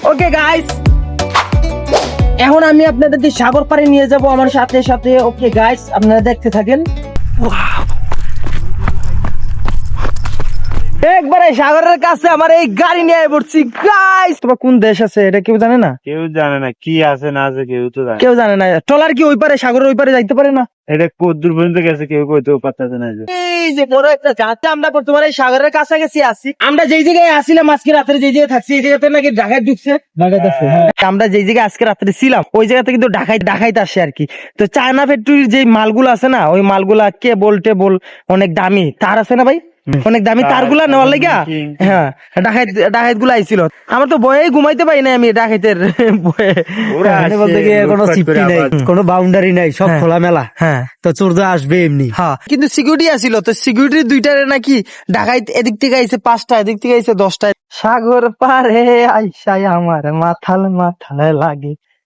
Okay guys, এখন আমি আপনাদের সাগর পাড়ে নিয়ে যাব আমার সাথে সাথে। ওকে গাইস, আপনারা দেখতে থাকেন। একবারে সাগরের কাছে আমার এই গাড়ি নিয়ে পড়ছি গাইস। তোমার কোন দেশ আছে এটা কেউ জানে না? কেউ জানে না কি আছে না আছে, কেউ তো জানে না। কেউ জানে না। ট্রলার কি ওই পারে, সাগরের ওই পারে যাইতে পারে না? এটা কদ্দূর পর্যন্ত গেছে কেউ কইতেও পারতেছে না। এই যে বড় একটা যাতে আমরা বর্তমানে এই সাগরের কাছাকাছি আছি। আমরা যেই জায়গায় আসছিলাম আজকে রাত্রে, যেই জায়গায় থাকছি এই জায়গাতে নাকি ডাকাত ঢুকছে। আমরা যেই জায়গায় আজকে রাত্রে ছিলাম ওই জায়গাতে কিন্তু ডাকাইতে আসে আর কি। তো চায়না ফ্যাক্টরির যে মালগুলো আছে না, ওই মালগুলা কেবল টেবল অনেক দামি তার আছে না ভাই, অনেক দামি তারগুলা নেওয়ার লাগা হ্যাঁ ডাকাত গুলা আইছিল। আমার তো ভয়ে ঘুমাইতে পারি না, আমি ডাকাইতের ভয়ে। ওরা এখানে বলতে গিয়ে কোনো সিফটি নাই, কোনো বাউন্ডারি নাই, সব হ্যাঁ। খোলামেলা। হ্যাঁ তো চোর তো আসবে এমনি। হ্যাঁ, কিন্তু সিকিউরিটি আসিল। তো সিকিউরিটি দুইটারে নাকি ঢাকায় এদিক থেকে আইছে 5টা, এদিক থেকে আইছে 10টা। সাগর পারে আইসাই আমার মাথাল লাগে।